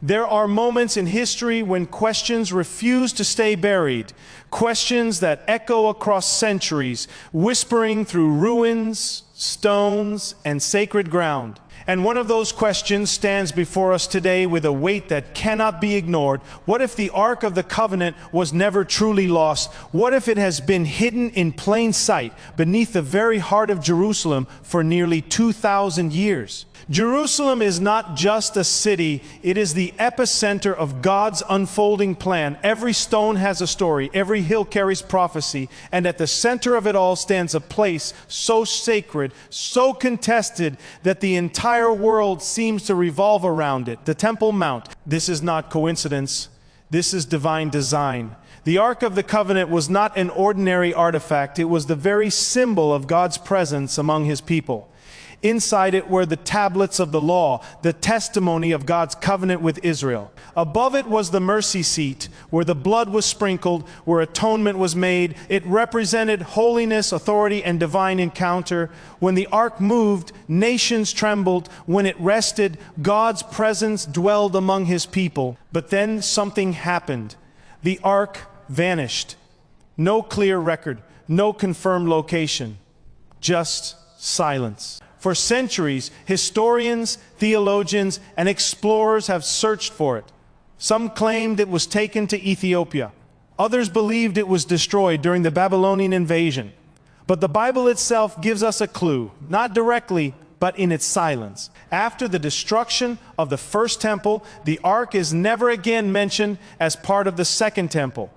There are moments in history when questions refuse to stay buried, questions that echo across centuries, whispering through ruins, stones, and sacred ground. And one of those questions stands before us today with a weight that cannot be ignored. What if the Ark of the Covenant was never truly lost? What if it has been hidden in plain sight beneath the very heart of Jerusalem for nearly 2,000 years? Jerusalem is not just a city, it is the epicenter of God's unfolding plan. Every stone has a story, every hill carries prophecy, and at the center of it all stands a place so sacred, so contested, that the entire world seems to revolve around it, the Temple Mount. This is not coincidence, this is divine design. The Ark of the Covenant was not an ordinary artifact, it was the very symbol of God's presence among His people. Inside it were the tablets of the law, the testimony of God's covenant with Israel. Above it was the mercy seat, where the blood was sprinkled, where atonement was made. It represented holiness, authority, and divine encounter. When the ark moved, nations trembled. When it rested, God's presence dwelled among His people. But then something happened. The ark vanished. No clear record, no confirmed location, just silence. For centuries, historians, theologians, and explorers have searched for it. Some claimed it was taken to Ethiopia. Others believed it was destroyed during the Babylonian invasion. But the Bible itself gives us a clue, not directly, but in its silence. After the destruction of the first temple, the ark is never again mentioned as part of the second temple.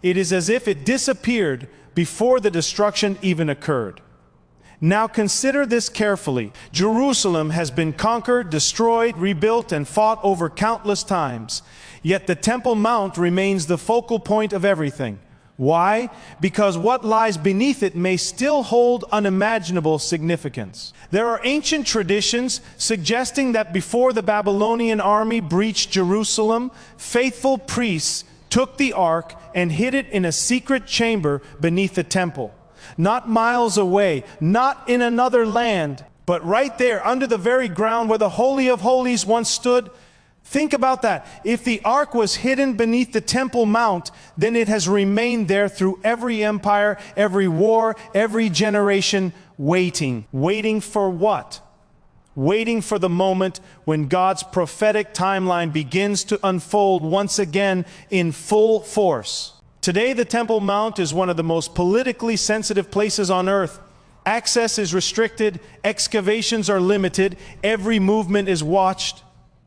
It is as if it disappeared before the destruction even occurred. Now consider this carefully. Jerusalem has been conquered, destroyed, rebuilt, and fought over countless times. Yet the Temple Mount remains the focal point of everything. Why? Because what lies beneath it may still hold unimaginable significance. There are ancient traditions suggesting that before the Babylonian army breached Jerusalem, faithful priests took the ark and hid it in a secret chamber beneath the temple. Not miles away, not in another land, but right there under the very ground where the Holy of Holies once stood. Think about that. If the ark was hidden beneath the Temple Mount, then it has remained there through every empire, every war, every generation, waiting. Waiting for what? Waiting for the moment when God's prophetic timeline begins to unfold once again in full force. Today, the Temple Mount is one of the most politically sensitive places on earth. Access is restricted, excavations are limited, every movement is watched.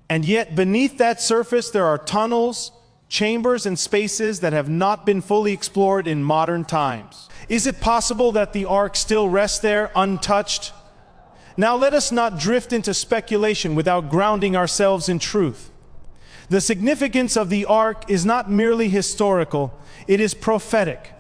And yet, beneath that surface, there are tunnels, chambers, and spaces that have not been fully explored in modern times. Is it possible that the ark still rests there, untouched? Now, let us not drift into speculation without grounding ourselves in truth. The significance of the ark is not merely historical, it is prophetic.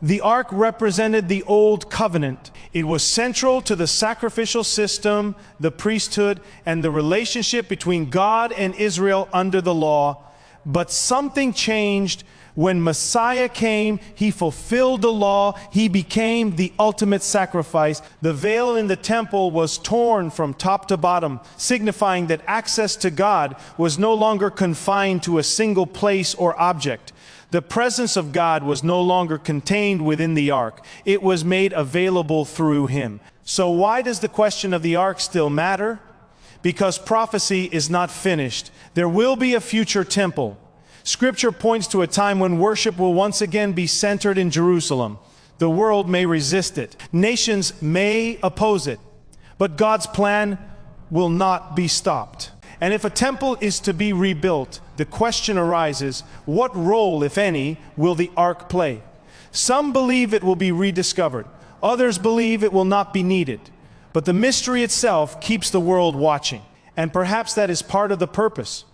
The ark represented the old covenant. It was central to the sacrificial system, the priesthood, and the relationship between God and Israel under the law. But something changed when Messiah came. He fulfilled the law. He became the ultimate sacrifice. The veil in the temple was torn from top to bottom, signifying that access to God was no longer confined to a single place or object. The presence of God was no longer contained within the ark. It was made available through Him. So why does the question of the ark still matter? Because prophecy is not finished. There will be a future temple. Scripture points to a time when worship will once again be centered in Jerusalem. The world may resist it. Nations may oppose it. But God's plan will not be stopped. And if a temple is to be rebuilt, the question arises, what role, if any, will the ark play? Some believe it will be rediscovered. Others believe it will not be needed. But the mystery itself keeps the world watching. And perhaps that is part of the purpose.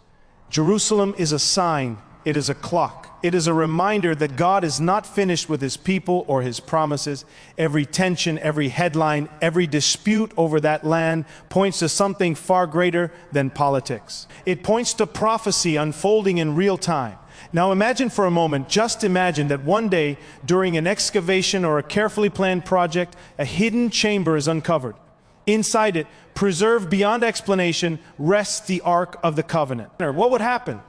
Jerusalem is a sign. It is a clock. It is a reminder that God is not finished with His people or His promises. Every tension, every headline, every dispute over that land points to something far greater than politics. It points to prophecy unfolding in real time. Now imagine for a moment, just imagine that one day during an excavation or a carefully planned project, a hidden chamber is uncovered. Inside it, preserved beyond explanation, rests the Ark of the Covenant. What would happen?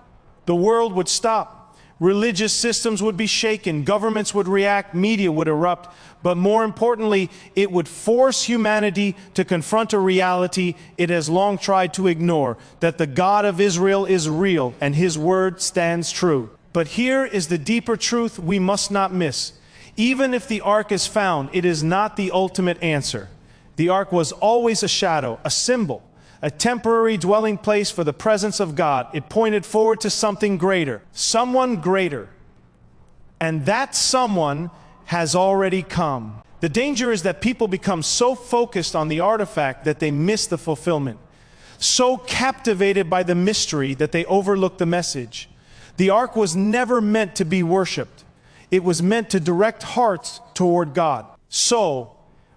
The world would stop. Religious systems would be shaken, governments would react, media would erupt, but more importantly, it would force humanity to confront a reality it has long tried to ignore, that the God of Israel is real and his word stands true. But here is the deeper truth we must not miss. Even if the ark is found, it is not the ultimate answer. The ark was always a shadow, a symbol, a temporary dwelling place for the presence of God. It pointed forward to something greater, someone greater. And that someone has already come. The danger is that people become so focused on the artifact that they miss the fulfillment, so captivated by the mystery that they overlook the message. The ark was never meant to be worshipped. It was meant to direct hearts toward God. So,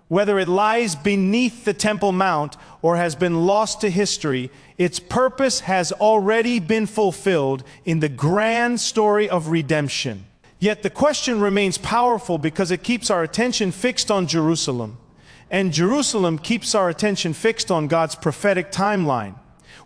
whether it lies beneath the Temple Mount or has been lost to history, its purpose has already been fulfilled in the grand story of redemption. Yet the question remains powerful because it keeps our attention fixed on Jerusalem. And Jerusalem keeps our attention fixed on God's prophetic timeline.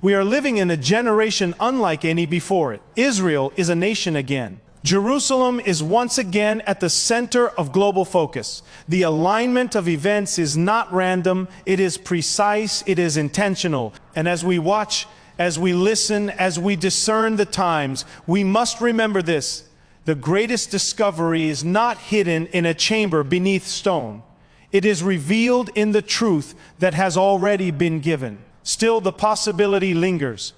We are living in a generation unlike any before it. Israel is a nation again. Jerusalem is once again at the center of global focus. The alignment of events is not random, it is precise, it is intentional. And as we watch, as we listen, as we discern the times, we must remember this: the greatest discovery is not hidden in a chamber beneath stone. It is revealed in the truth that has already been given. Still, the possibility lingers.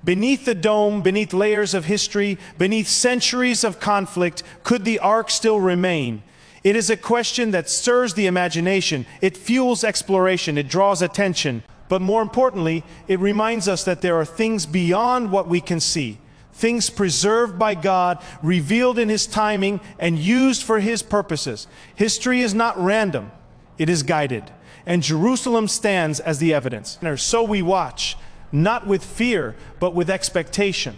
Beneath the dome, beneath layers of history, beneath centuries of conflict, could the ark still remain? It is a question that stirs the imagination. It fuels exploration. It draws attention. But more importantly, it reminds us that there are things beyond what we can see. Things preserved by God, revealed in his timing, and used for his purposes. History is not random. It is guided. And Jerusalem stands as the evidence. So we watch. Not with fear, but with expectation.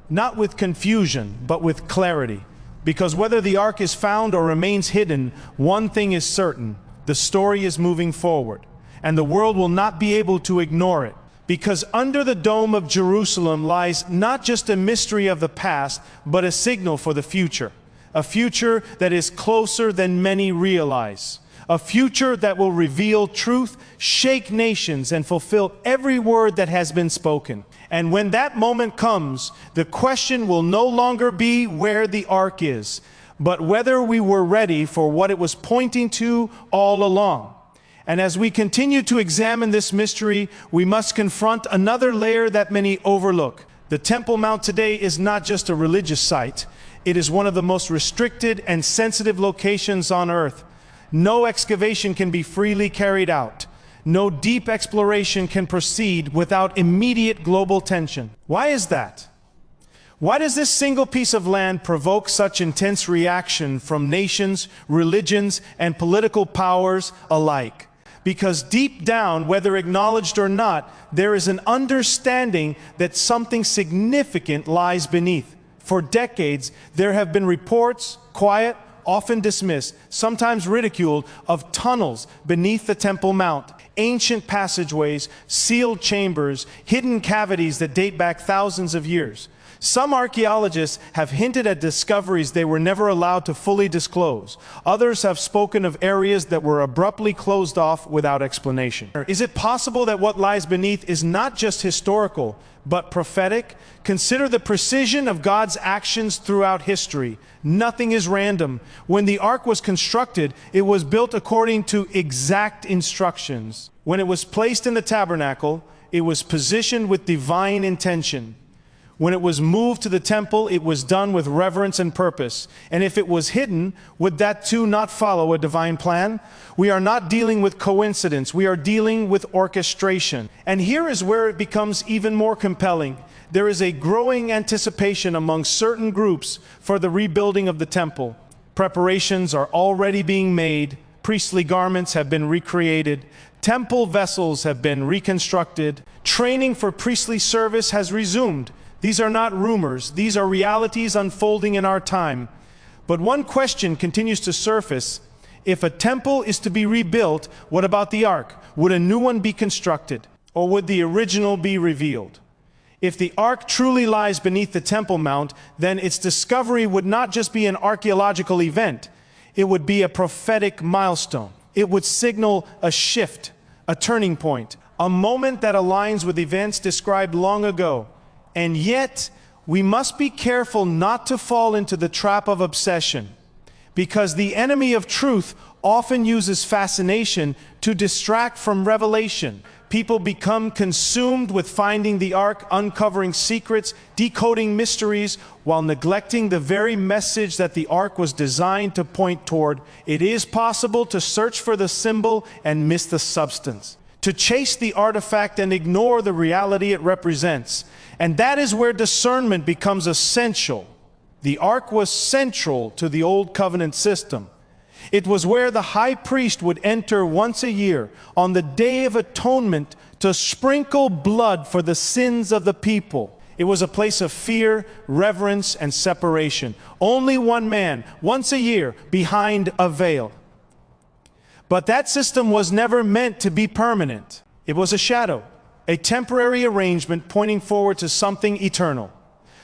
Not with confusion, but with clarity. Because whether the ark is found or remains hidden, one thing is certain: the story is moving forward. And the world will not be able to ignore it. Because under the dome of Jerusalem lies not just a mystery of the past, but a signal for the future. A future that is closer than many realize. A future that will reveal truth, shake nations, and fulfill every word that has been spoken. And when that moment comes, the question will no longer be where the ark is, but whether we were ready for what it was pointing to all along. And as we continue to examine this mystery, we must confront another layer that many overlook. The Temple Mount today is not just a religious site. It is one of the most restricted and sensitive locations on earth. No excavation can be freely carried out. No deep exploration can proceed without immediate global tension. Why is that? Why does this single piece of land provoke such intense reaction from nations, religions, and political powers alike? Because deep down, whether acknowledged or not, there is an understanding that something significant lies beneath. For decades, there have been reports, quiet, often dismissed, sometimes ridiculed, of tunnels beneath the Temple Mount, ancient passageways, sealed chambers, hidden cavities that date back thousands of years. Some archaeologists have hinted at discoveries they were never allowed to fully disclose. Others have spoken of areas that were abruptly closed off without explanation. Is it possible that what lies beneath is not just historical, but prophetic? Consider the precision of God's actions throughout history. Nothing is random. When the ark was constructed, it was built according to exact instructions. When it was placed in the tabernacle, it was positioned with divine intention. When it was moved to the temple, it was done with reverence and purpose. And if it was hidden, would that too not follow a divine plan? We are not dealing with coincidence. We are dealing with orchestration. And here is where it becomes even more compelling. There is a growing anticipation among certain groups for the rebuilding of the temple. Preparations are already being made. Priestly garments have been recreated. Temple vessels have been reconstructed. Training for priestly service has resumed. These are not rumors. These are realities unfolding in our time. But one question continues to surface. If a temple is to be rebuilt, what about the ark? Would a new one be constructed, or would the original be revealed? If the ark truly lies beneath the Temple Mount, then its discovery would not just be an archaeological event, it would be a prophetic milestone. It would signal a shift, a turning point, a moment that aligns with events described long ago. And yet, we must be careful not to fall into the trap of obsession, because the enemy of truth often uses fascination to distract from revelation. People become consumed with finding the ark, uncovering secrets, decoding mysteries, while neglecting the very message that the ark was designed to point toward. It is possible to search for the symbol and miss the substance, to chase the artifact and ignore the reality it represents. And that is where discernment becomes essential. The ark was central to the Old Covenant system. It was where the high priest would enter once a year on the Day of Atonement to sprinkle blood for the sins of the people. It was a place of fear, reverence, and separation. Only one man, once a year, behind a veil. But that system was never meant to be permanent. It was a shadow, a temporary arrangement pointing forward to something eternal.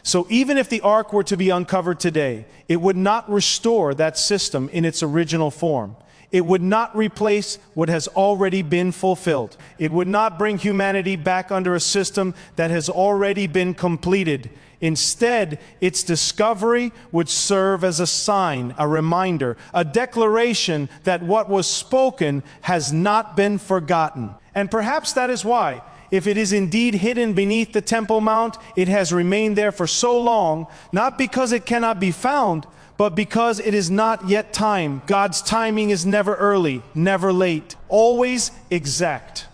So even if the ark were to be uncovered today, it would not restore that system in its original form. It would not replace what has already been fulfilled. It would not bring humanity back under a system that has already been completed. Instead, its discovery would serve as a sign, a reminder, a declaration that what was spoken has not been forgotten. And perhaps that is why, if it is indeed hidden beneath the Temple Mount, it has remained there for so long, not because it cannot be found, but because it is not yet time. God's timing is never early, never late, always exact.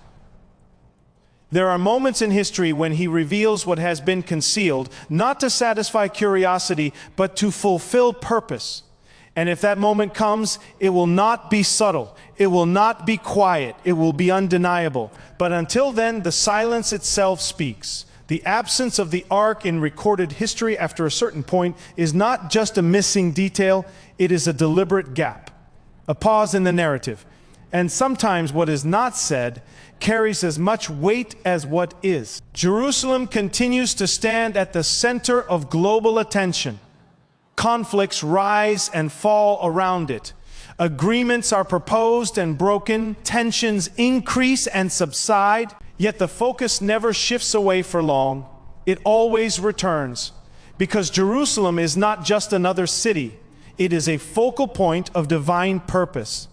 There are moments in history when He reveals what has been concealed, not to satisfy curiosity, but to fulfill purpose. And if that moment comes, it will not be subtle. It will not be quiet. It will be undeniable. But until then, the silence itself speaks. The absence of the ark in recorded history after a certain point is not just a missing detail, it is a deliberate gap, a pause in the narrative. And sometimes what is not said carries as much weight as what is. Jerusalem continues to stand at the center of global attention. Conflicts rise and fall around it. Agreements are proposed and broken. Tensions increase and subside. Yet the focus never shifts away for long. It always returns. Because Jerusalem is not just another city. It is a focal point of divine purpose.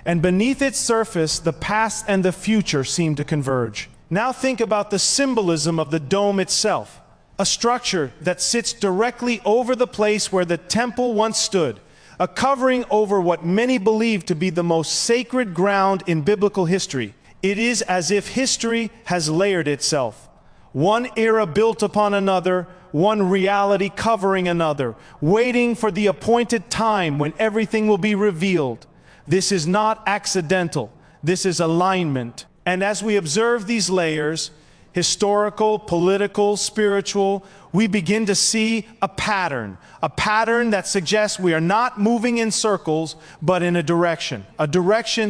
And beneath its surface, the past and the future seem to converge. Now think about the symbolism of the dome itself. A structure that sits directly over the place where the temple once stood, a covering over what many believe to be the most sacred ground in biblical history. It is as if history has layered itself. One era built upon another, one reality covering another, waiting for the appointed time when everything will be revealed. This is not accidental. This is alignment. And as we observe these layers, historical, political, spiritual, we begin to see a pattern that suggests we are not moving in circles, but in a direction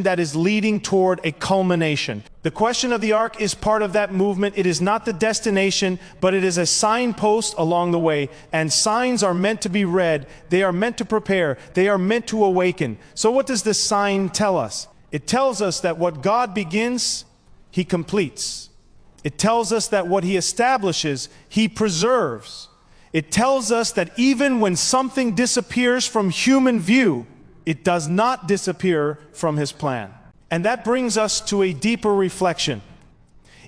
that is leading toward a culmination. The question of the ark is part of that movement. It is not the destination, but it is a signpost along the way. And signs are meant to be read. They are meant to prepare. They are meant to awaken. So what does this sign tell us? It tells us that what God begins, He completes. It tells us that what He establishes, He preserves. It tells us that even when something disappears from human view, it does not disappear from His plan. And that brings us to a deeper reflection.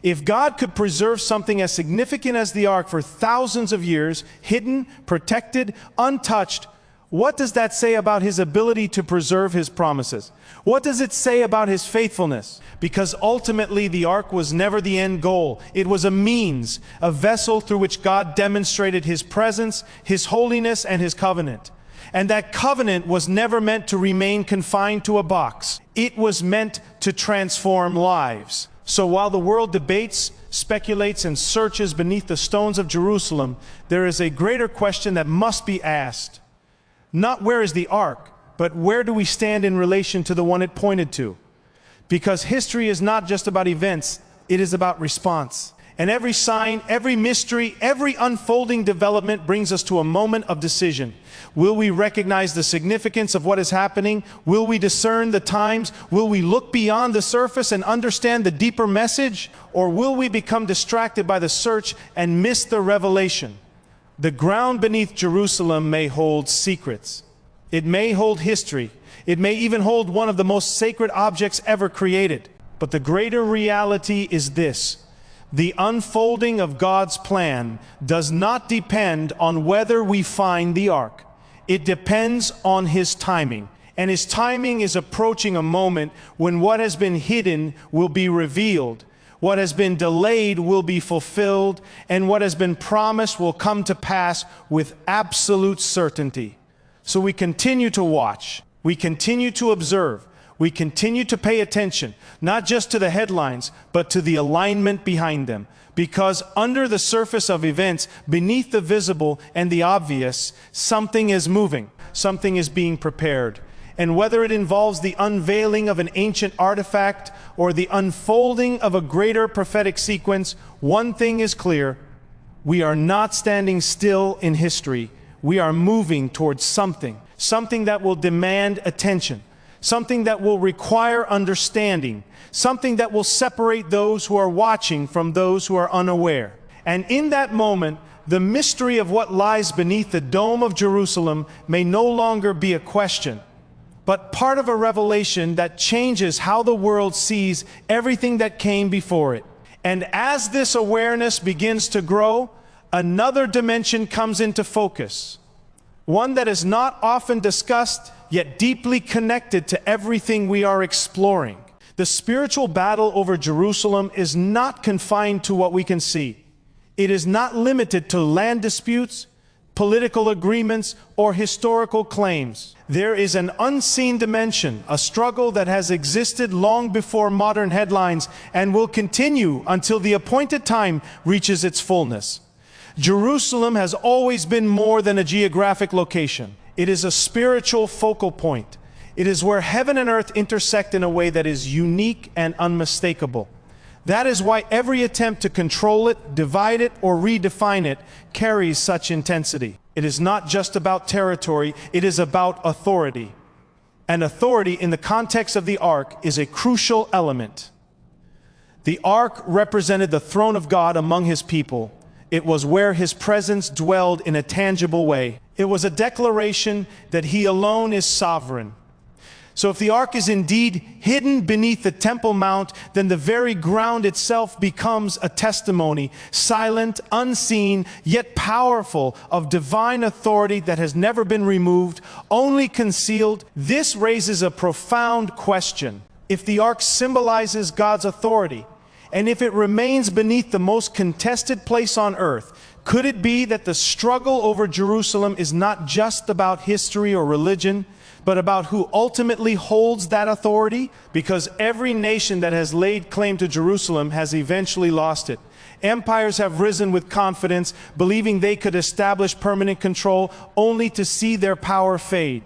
If God could preserve something as significant as the ark for thousands of years, hidden, protected, untouched, what does that say about His ability to preserve His promises? What does it say about His faithfulness? Because ultimately the ark was never the end goal. It was a means, a vessel through which God demonstrated His presence, His holiness, and His covenant. And that covenant was never meant to remain confined to a box. It was meant to transform lives. So while the world debates, speculates, and searches beneath the stones of Jerusalem, there is a greater question that must be asked. Not where is the ark, But where do we stand in relation to the one it pointed to? Because history is not just about events, it is about response. And every sign, every mystery, every unfolding development brings us to a moment of decision. Will we recognize the significance of what is happening? Will we discern the times? Will we look beyond the surface and understand the deeper message? Or will we become distracted by the search and miss the revelation? The ground beneath Jerusalem may hold secrets. It may hold history. It may even hold one of the most sacred objects ever created. But the greater reality is this: the unfolding of God's plan does not depend on whether we find the ark. It depends on His timing. And His timing is approaching a moment when what has been hidden will be revealed, what has been delayed will be fulfilled, and what has been promised will come to pass with absolute certainty. So we continue to watch, we continue to observe, we continue to pay attention, not just to the headlines, but to the alignment behind them. Because under the surface of events, beneath the visible and the obvious, something is moving, something is being prepared. And whether it involves the unveiling of an ancient artifact or the unfolding of a greater prophetic sequence, one thing is clear: we are not standing still in history. We are moving towards something that will demand attention, something that will require understanding, something that will separate those who are watching from those who are unaware. And in that moment, the mystery of what lies beneath the dome of Jerusalem may no longer be a question, but part of a revelation that changes how the world sees everything that came before it. And as this awareness begins to grow, another dimension comes into focus, one that is not often discussed, yet deeply connected to everything we are exploring. The spiritual battle over Jerusalem is not confined to what we can see. It is not limited to land disputes, political agreements, or historical claims. There is an unseen dimension, a struggle that has existed long before modern headlines and will continue until the appointed time reaches its fullness. Jerusalem has always been more than a geographic location. It is a spiritual focal point. It is where heaven and earth intersect in a way that is unique and unmistakable. That is why every attempt to control it, divide it, or redefine it carries such intensity. It is not just about territory, it is about authority. And authority in the context of the ark is a crucial element. The ark represented the throne of God among His people. It was where His presence dwelled in a tangible way. It was a declaration that He alone is sovereign. So if the ark is indeed hidden beneath the Temple Mount, then the very ground itself becomes a testimony, silent, unseen, yet powerful, of divine authority that has never been removed, only concealed. This raises a profound question. If the ark symbolizes God's authority, and if it remains beneath the most contested place on earth, could it be that the struggle over Jerusalem is not just about history or religion, but about who ultimately holds that authority? Because every nation that has laid claim to Jerusalem has eventually lost it. Empires have risen with confidence, believing they could establish permanent control, only to see their power fade.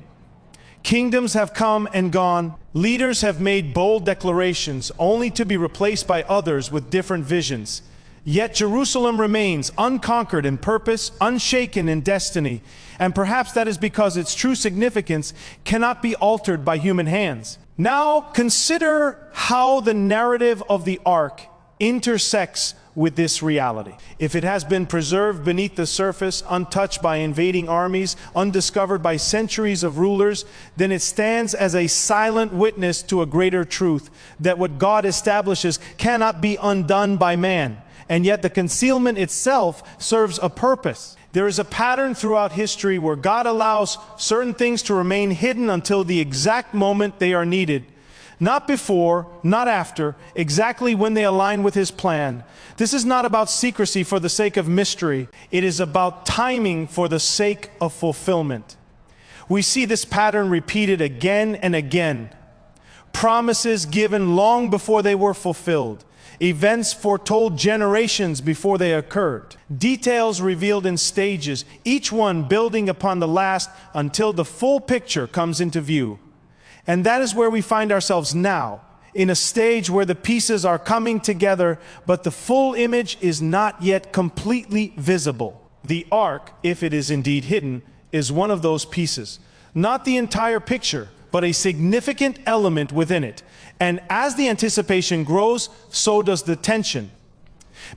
Kingdoms have come and gone. Leaders have made bold declarations, only to be replaced by others with different visions. Yet Jerusalem remains unconquered in purpose, unshaken in destiny. And perhaps that is because its true significance cannot be altered by human hands. Now consider how the narrative of the ark intersects with this reality. If it has been preserved beneath the surface, untouched by invading armies, undiscovered by centuries of rulers, then it stands as a silent witness to a greater truth, that what God establishes cannot be undone by man. And yet the concealment itself serves a purpose. There is a pattern throughout history where God allows certain things to remain hidden until the exact moment they are needed. Not before, not after, exactly when they align with His plan. This is not about secrecy for the sake of mystery. It is about timing for the sake of fulfillment. We see this pattern repeated again and again. Promises given long before they were fulfilled. Events foretold generations before they occurred. Details revealed in stages, each one building upon the last until the full picture comes into view. And that is where we find ourselves now, in a stage where the pieces are coming together, but the full image is not yet completely visible. The ark, if it is indeed hidden, is one of those pieces. Not the entire picture, but a significant element within it. And as the anticipation grows, so does the tension.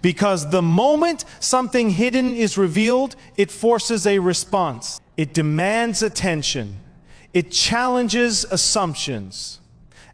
Because the moment something hidden is revealed, it forces a response. It demands attention. It challenges assumptions.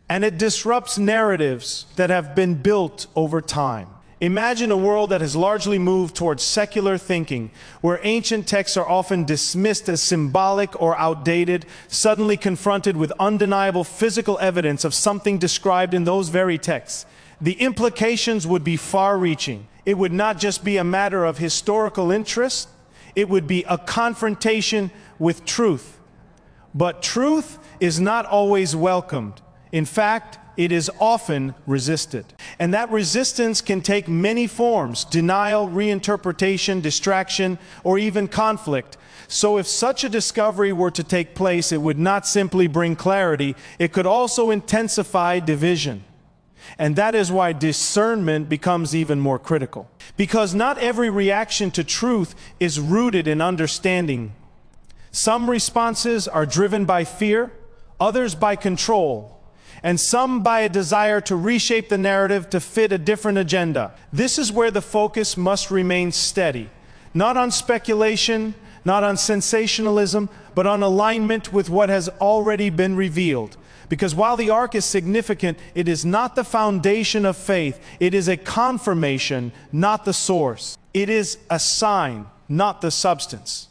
And it disrupts narratives that have been built over time. Imagine a world that has largely moved towards secular thinking, where ancient texts are often dismissed as symbolic or outdated, suddenly confronted with undeniable physical evidence of something described in those very texts. The implications would be far-reaching. It would not just be a matter of historical interest, it would be a confrontation with truth. But truth is not always welcomed. In fact, it is often resisted. And that resistance can take many forms: denial, reinterpretation, distraction, or even conflict. So if such a discovery were to take place, it would not simply bring clarity, it could also intensify division. And that is why discernment becomes even more critical. Because not every reaction to truth is rooted in understanding. Some responses are driven by fear, others by control, and some by a desire to reshape the narrative to fit a different agenda. This is where the focus must remain steady, not on speculation, not on sensationalism, but on alignment with what has already been revealed. Because while the ark is significant, it is not the foundation of faith. It is a confirmation, not the source. It is a sign, not the substance.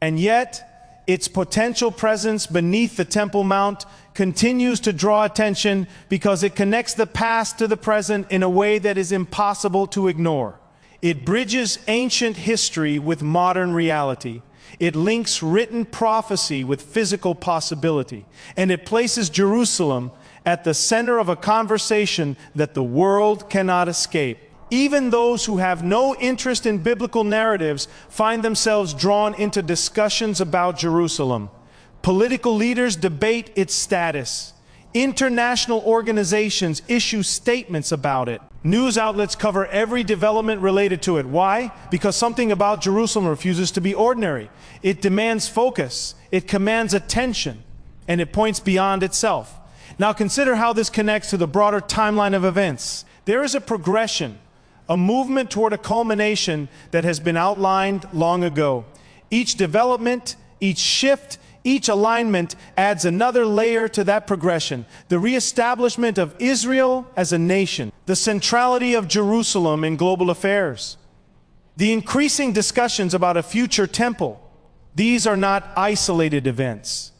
And yet, its potential presence beneath the Temple Mount continues to draw attention because it connects the past to the present in a way that is impossible to ignore. It bridges ancient history with modern reality. It links written prophecy with physical possibility. And it places Jerusalem at the center of a conversation that the world cannot escape. Even those who have no interest in biblical narratives find themselves drawn into discussions about Jerusalem. Political leaders debate its status. International organizations issue statements about it. News outlets cover every development related to it. Why? Because something about Jerusalem refuses to be ordinary. It demands focus, it commands attention, and it points beyond itself. Now consider how this connects to the broader timeline of events. There is a progression, a movement toward a culmination that has been outlined long ago. Each development, each shift, each alignment adds another layer to that progression. The reestablishment of Israel as a nation, the centrality of Jerusalem in global affairs, the increasing discussions about a future temple. These are not isolated events.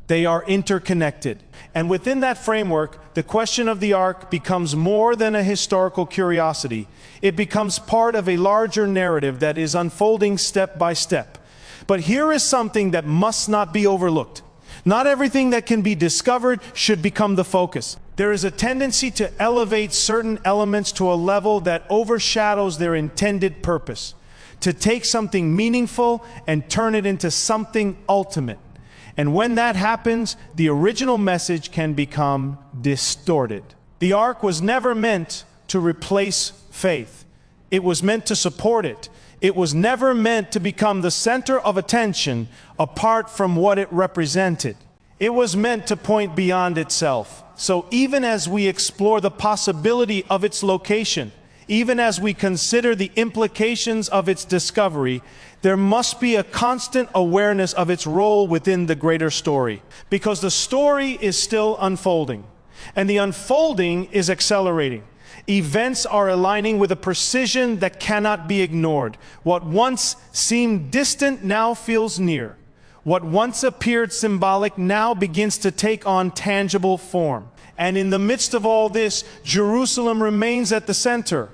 They are interconnected. And within that framework, the question of the ark becomes more than a historical curiosity. It becomes part of a larger narrative that is unfolding step by step. But here is something that must not be overlooked. Not everything that can be discovered should become the focus. There is a tendency to elevate certain elements to a level that overshadows their intended purpose, to take something meaningful and turn it into something ultimate. And when that happens, the original message can become distorted. The ark was never meant to replace faith. It was meant to support it. It was never meant to become the center of attention apart from what it represented. It was meant to point beyond itself. So even as we explore the possibility of its location, even as we consider the implications of its discovery, there must be a constant awareness of its role within the greater story. Because the story is still unfolding, and the unfolding is accelerating. Events are aligning with a precision that cannot be ignored. What once seemed distant now feels near. What once appeared symbolic now begins to take on tangible form. And in the midst of all this, Jerusalem remains at the center.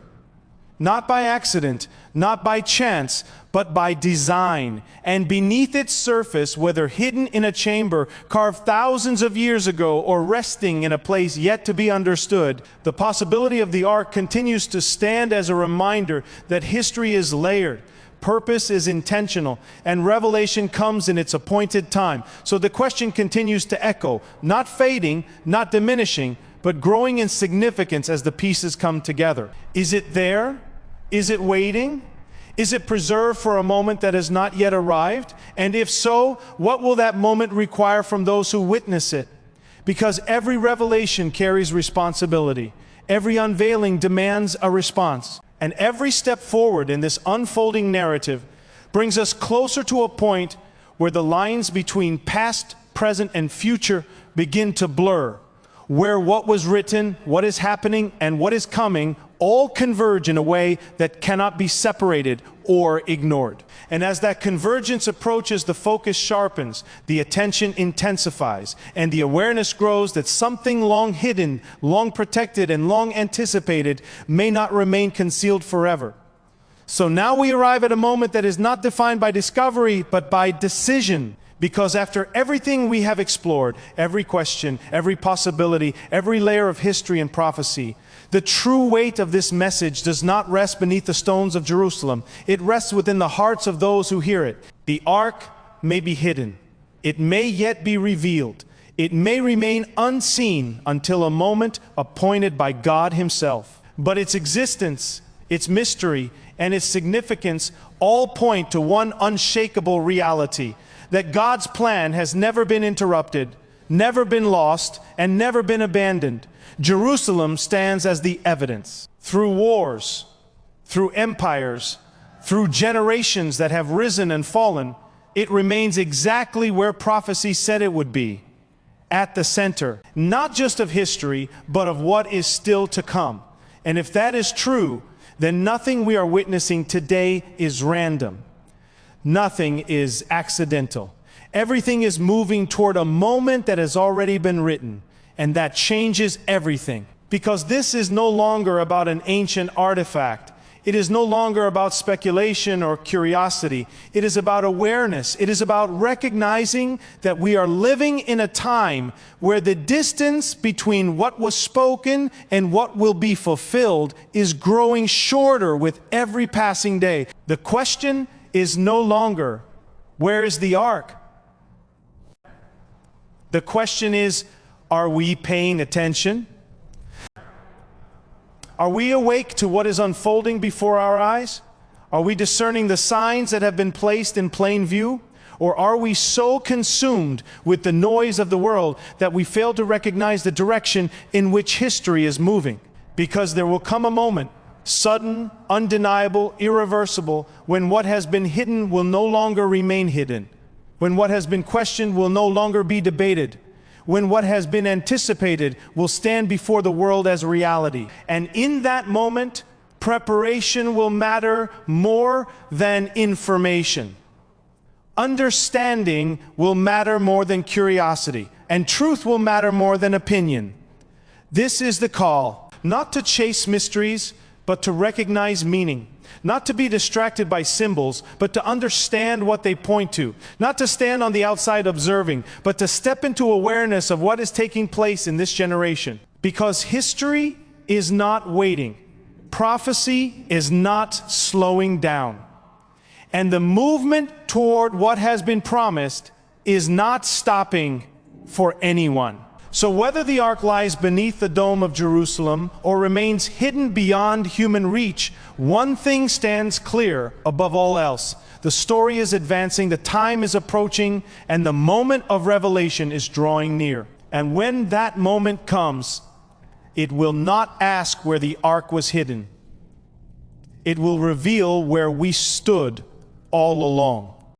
Not by accident, not by chance, but by design, and beneath its surface, whether hidden in a chamber carved thousands of years ago or resting in a place yet to be understood, the possibility of the Ark continues to stand as a reminder that history is layered, purpose is intentional, and revelation comes in its appointed time. So the question continues to echo, not fading, not diminishing, but growing in significance as the pieces come together. Is it there? Is it waiting? Is it preserved for a moment that has not yet arrived? And if so, what will that moment require from those who witness it? Because every revelation carries responsibility. Every unveiling demands a response. And every step forward in this unfolding narrative brings us closer to a point where the lines between past, present, and future begin to blur, where what was written, what is happening, and what is coming all converge in a way that cannot be separated or ignored. And as that convergence approaches, the focus sharpens, the attention intensifies, and the awareness grows that something long hidden, long protected, and long anticipated may not remain concealed forever. So now we arrive at a moment that is not defined by discovery, but by decision. Because after everything we have explored, every question, every possibility, every layer of history and prophecy, the true weight of this message does not rest beneath the stones of Jerusalem. It rests within the hearts of those who hear it. The Ark may be hidden. It may yet be revealed. It may remain unseen until a moment appointed by God Himself. But its existence, its mystery, and its significance all point to one unshakable reality: that God's plan has never been interrupted, never been lost, and never been abandoned. Jerusalem stands as the evidence. Through wars, through empires, through generations that have risen and fallen, it remains exactly where prophecy said it would be, at the center, not just of history, but of what is still to come. And if that is true, then nothing we are witnessing today is random. Nothing is accidental. Everything is moving toward a moment that has already been written, and that changes everything. Because this is no longer about an ancient artifact. It is no longer about speculation or curiosity. It is about awareness. It is about recognizing that we are living in a time where the distance between what was spoken and what will be fulfilled is growing shorter with every passing day. The question is no longer, where is the Ark? The question is, are we paying attention? Are we awake to what is unfolding before our eyes? Are we discerning the signs that have been placed in plain view? Or are we so consumed with the noise of the world that we fail to recognize the direction in which history is moving? Because there will come a moment, sudden, undeniable, irreversible, when what has been hidden will no longer remain hidden, when what has been questioned will no longer be debated, when what has been anticipated will stand before the world as reality. And in that moment, preparation will matter more than information. Understanding will matter more than curiosity, and truth will matter more than opinion. This is the call, not to chase mysteries, but to recognize meaning. Not to be distracted by symbols, but to understand what they point to. Not to stand on the outside observing, but to step into awareness of what is taking place in this generation. Because history is not waiting. Prophecy is not slowing down. And the movement toward what has been promised is not stopping for anyone. So whether the Ark lies beneath the dome of Jerusalem or remains hidden beyond human reach, one thing stands clear above all else. The story is advancing, the time is approaching, and the moment of revelation is drawing near. And when that moment comes, it will not ask where the Ark was hidden. It will reveal where we stood all along.